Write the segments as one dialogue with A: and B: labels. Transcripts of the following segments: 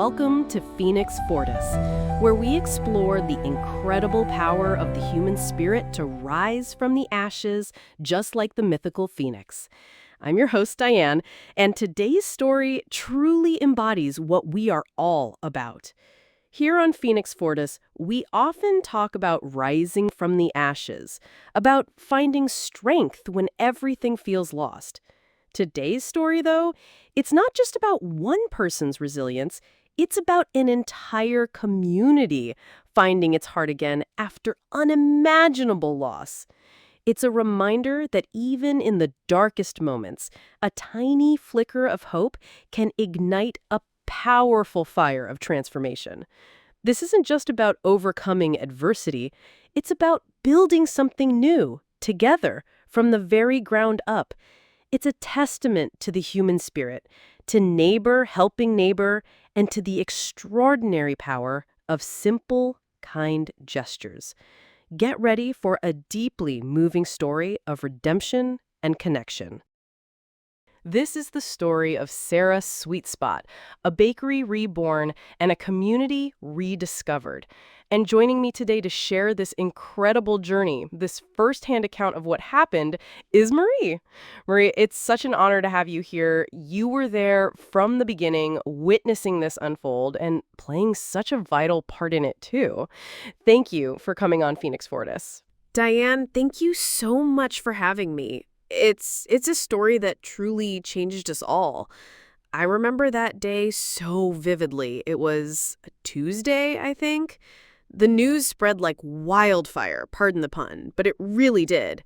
A: welcome to Phoenix Fortis, where we explore the incredible power of the human spirit to rise from the ashes, just like the mythical phoenix. I'm your host, Diane, and today's story truly embodies what we are all about. Here on Phoenix Fortis, we often talk about rising from the ashes, about finding strength when everything feels lost. Today's story, though, it's not just about one person's resilience, it's about an entire community finding its heart again after unimaginable loss. It's a reminder that even in the darkest moments, a tiny flicker of hope can ignite a powerful fire of transformation. This isn't just about overcoming adversity, it's about building something new, together, from the very ground up. It's a testament to the human spirit, to neighbor helping neighbor, and to the extraordinary power of simple, kind gestures. Get ready for a deeply moving story of redemption and connection. This is the story of Sarah Sweetspot, a bakery reborn and a community rediscovered. And joining me today to share this incredible journey, this firsthand account of what happened, is Marie. Marie, it's such an honor to have you here. You were there from the beginning, witnessing this unfold and playing such a vital part in it, too. Thank you for coming on Phoenix Fortis.
B: Diane, thank you so much for having me. It's a story that truly changed us all. I remember that day so vividly. It was a Tuesday, I think. The news spread like wildfire, pardon the pun, but it really did.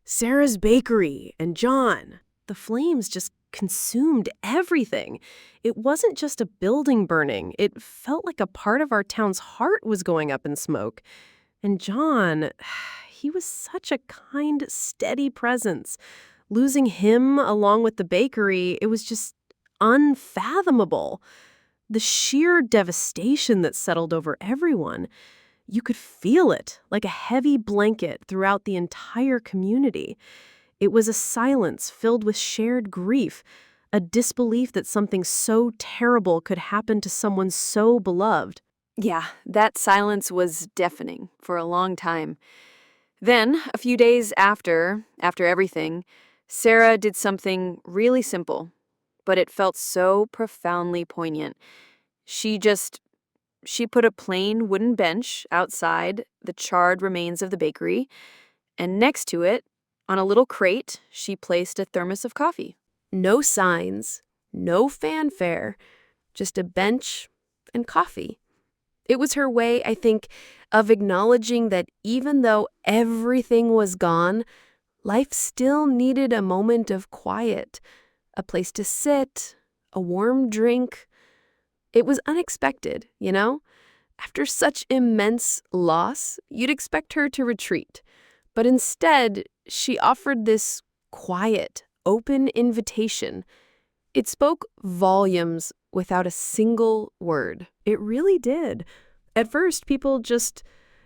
B: Sarah's bakery and John.
A: The flames just consumed everything. It wasn't just a building burning. It felt like a part of our town's heart was going up in smoke. And John, he was such a kind, steady presence. Losing him along with the bakery, it was just unfathomable. The sheer devastation that settled over everyone. You could feel it like a heavy blanket throughout the entire community. It was a silence filled with shared grief, a disbelief that something so terrible could happen to someone so beloved.
B: Yeah, that silence was deafening for a long time. Then, a few days after everything, Sarah did something really simple, but it felt so profoundly poignant. She put a plain wooden bench outside the charred remains of the bakery, and next to it, on a little crate, she placed a thermos of coffee. No signs, no fanfare, just a bench and coffee. It was her way, I think, of acknowledging that even though everything was gone, life still needed a moment of quiet, a place to sit, a warm drink. It was unexpected, you know? After such immense loss, you'd expect her to retreat. But instead, she offered this quiet, open invitation. It spoke volumes without a single word.
A: It really did. At first, people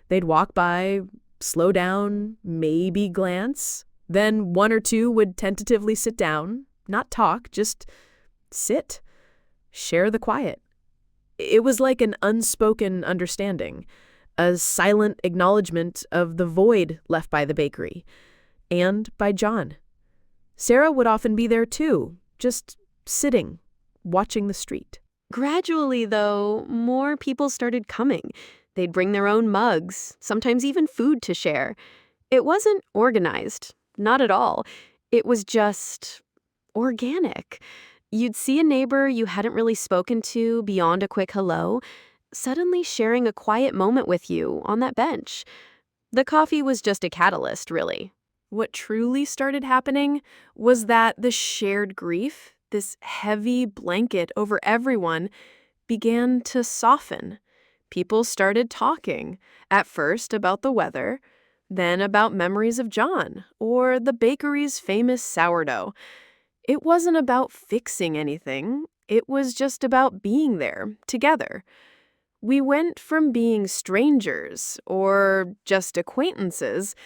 A: they'd walk by, slow down, maybe glance. Then one or two would tentatively sit down, not talk, just sit, share the quiet. It was like an unspoken understanding, a silent acknowledgement of the void left by the bakery and by John. Sarah would often be there too, just sitting, watching the street.
B: Gradually, though, more people started coming. They'd bring their own mugs, sometimes even food to share. It wasn't organized, not at all. It was just organic. You'd see a neighbor you hadn't really spoken to beyond a quick hello, suddenly sharing a quiet moment with you on that bench. The coffee was just a catalyst, really. What truly started happening was that the shared grief, this heavy blanket over everyone, began to soften. People started talking, at first about the weather, then about memories of John or the bakery's famous sourdough. It wasn't about fixing anything. It was just about being there, together. We went from being strangers or just acquaintances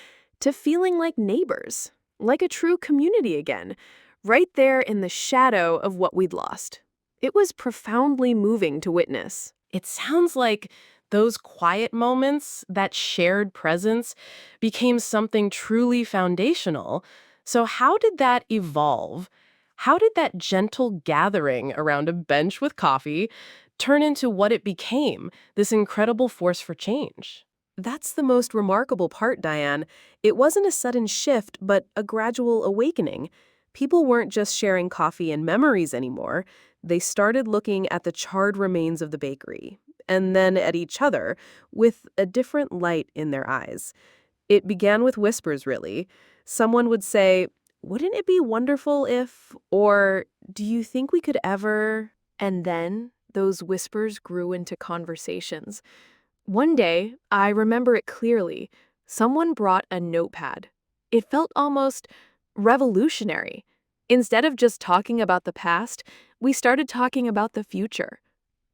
B: to feeling like neighbors, like a true community again, right there in the shadow of what we'd lost. It was profoundly moving to witness.
A: It sounds like those quiet moments, that shared presence, became something truly foundational. So, how did that evolve? How did that gentle gathering around a bench with coffee turn into what it became, this incredible force for change?
B: That's the most remarkable part, Diane. It wasn't a sudden shift, but a gradual awakening. People weren't just sharing coffee and memories anymore. They started looking at the charred remains of the bakery, and then at each other, with a different light in their eyes. It began with whispers, really. Someone would say, "Wouldn't it be wonderful if," or "Do you think we could ever?" And then those whispers grew into conversations. One day, I remember it clearly, someone brought a notepad. It felt almost revolutionary. Instead of just talking about the past, we started talking about the future.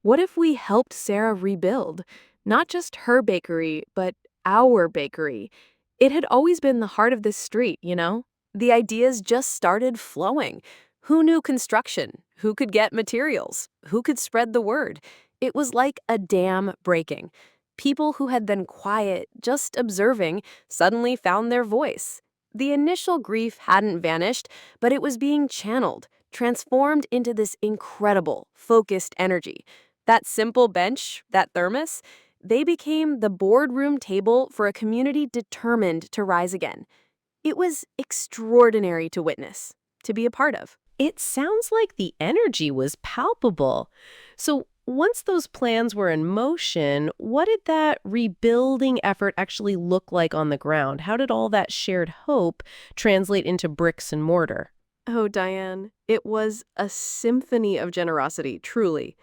B: What if we helped Sarah rebuild? Not just her bakery, but our bakery. It had always been the heart of this street, you know? The ideas just started flowing. Who knew construction? Who could get materials? Who could spread the word? It was like a dam breaking. People who had been quiet, just observing, suddenly found their voice. The initial grief hadn't vanished, but it was being channeled, transformed into this incredible, focused energy. That simple bench, that thermos, they became the boardroom table for a community determined to rise again. It was extraordinary to witness, to be a part of.
A: It sounds like the energy was palpable. So, once those plans were in motion, what did that rebuilding effort actually look like on the ground? How did all that shared hope translate into bricks and mortar?
B: Oh, Diane, it was a symphony of generosity, truly.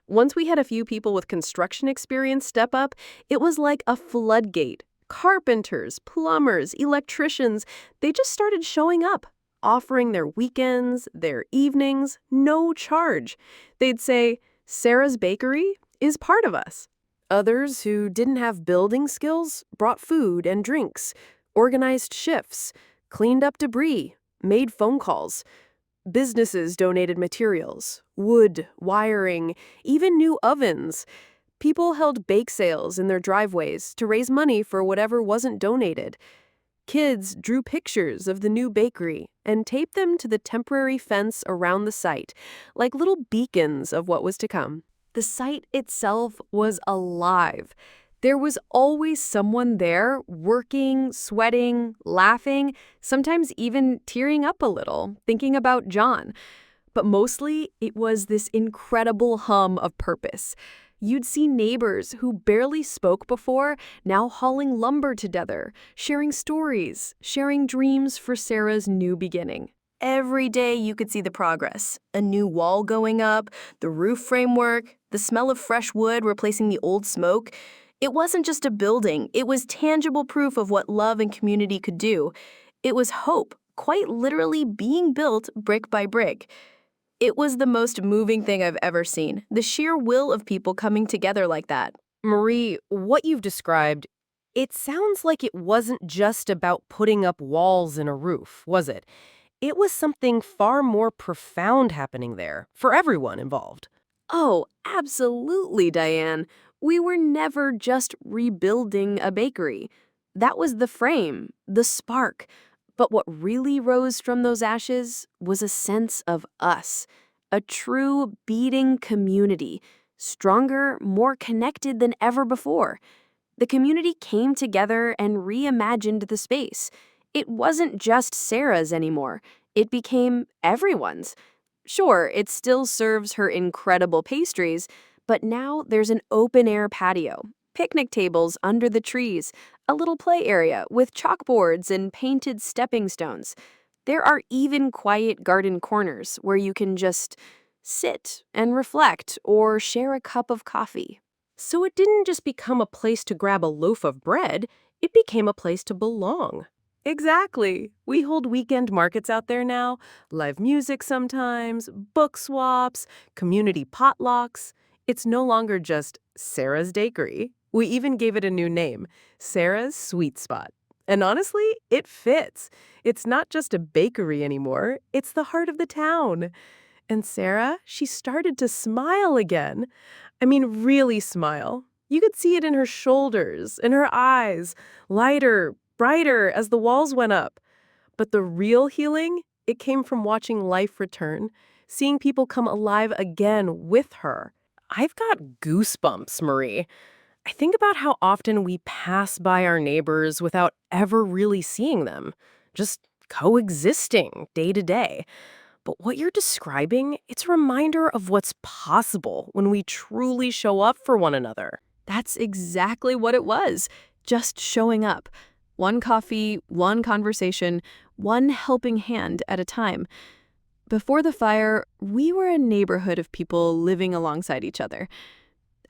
B: Once we had a few people with construction experience step up, it was like a floodgate. Carpenters, plumbers, electricians, they just started showing up, offering their weekends, their evenings, no charge. They'd say, "Sarah's Bakery is part of us." Others who didn't have building skills brought food and drinks, organized shifts, cleaned up debris, made phone calls. Businesses donated materials, wood, wiring, even new ovens. People held bake sales in their driveways to raise money for whatever wasn't donated. Kids drew pictures of the new bakery and taped them to the temporary fence around the site, like little beacons of what was to come. The site itself was alive. There was always someone there, working, sweating, laughing, sometimes even tearing up a little, thinking about John. But mostly, it was this incredible hum of purpose. You'd see neighbors who barely spoke before now hauling lumber together, sharing stories, sharing dreams for Sarah's new beginning. Every day you could see the progress. A new wall going up, the roof framework, the smell of fresh wood replacing the old smoke. It wasn't just a building, it was tangible proof of what love and community could do. It was hope, quite literally being built brick by brick. It was the most moving thing I've ever seen, the sheer will of people coming together like that.
A: Marie, what you've described, it sounds like it wasn't just about putting up walls and a roof, was it? It was something far more profound happening there for everyone involved.
B: Oh, absolutely, Diane. We were never just rebuilding a bakery. That was the frame, the spark. But what really rose from those ashes was a sense of us, a true beating community, stronger, more connected than ever before. The community came together and reimagined the space. It wasn't just Sarah's anymore. It became everyone's. Sure, it still serves her incredible pastries, but now there's an open-air patio, picnic tables under the trees, a little play area with chalkboards and painted stepping stones. There are even quiet garden corners where you can just sit and reflect or share a cup of coffee.
A: So it didn't just become a place to grab a loaf of bread, it became a place to belong. Exactly. We hold weekend markets out there now, live music sometimes, book swaps, community potlucks. It's no longer just Sarah's Bakery. We even gave it a new name, Sarah's Sweet Spot. And honestly, it fits. It's not just a bakery anymore, it's the heart of the town. And Sarah, she started to smile again. I mean, really smile. You could see it in her shoulders, in her eyes, lighter, brighter as the walls went up. But the real healing, it came from watching life return, seeing people come alive again with her. I've got goosebumps, Marie. I think about how often we pass by our neighbors without ever really seeing them, just coexisting day to day. But what you're describing, it's a reminder of what's possible when we truly show up for one another.
B: That's exactly what it was. Just showing up. One coffee, one conversation, one helping hand at a time. Before the fire, we were a neighborhood of people living alongside each other.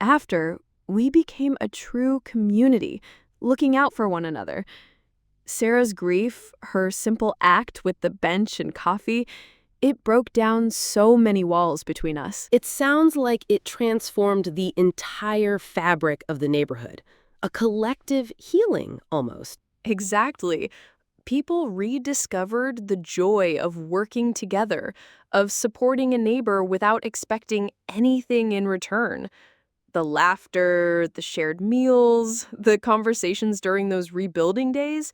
B: After, we became a true community, looking out for one another. Sarah's grief, her simple act with the bench and coffee, it broke down so many walls between us.
A: It sounds like it transformed the entire fabric of the neighborhood, a collective healing almost.
B: Exactly. People rediscovered the joy of working together, of supporting a neighbor without expecting anything in return. The laughter, the shared meals, the conversations during those rebuilding days,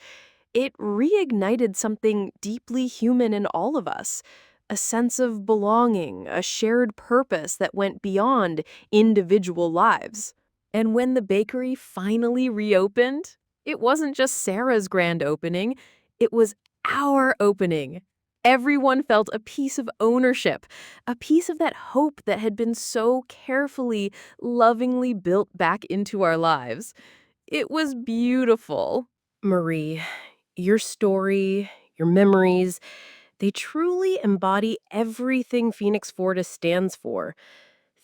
B: it reignited something deeply human in all of us. A sense of belonging, a shared purpose that went beyond individual lives. And when the bakery finally reopened, it wasn't just Sarah's grand opening, it was our opening. Everyone felt a piece of ownership, a piece of that hope that had been so carefully, lovingly built back into our lives. It was beautiful.
A: Marie, your story, your memories, they truly embody everything Phoenix Fortis stands for.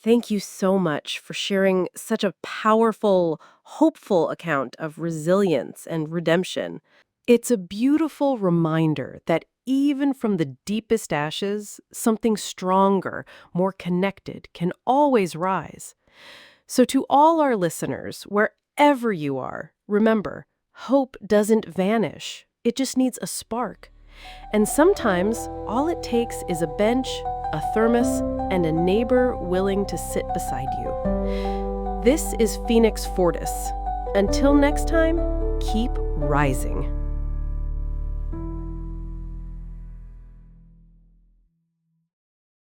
A: Thank you so much for sharing such a powerful, hopeful account of resilience and redemption. It's a beautiful reminder that even from the deepest ashes, something stronger, more connected can always rise. So to all our listeners, wherever you are, remember, hope doesn't vanish. It just needs a spark. And sometimes all it takes is a bench, a thermos, and a neighbor willing to sit beside you. This is Phoenix Fortis. Until next time, keep rising.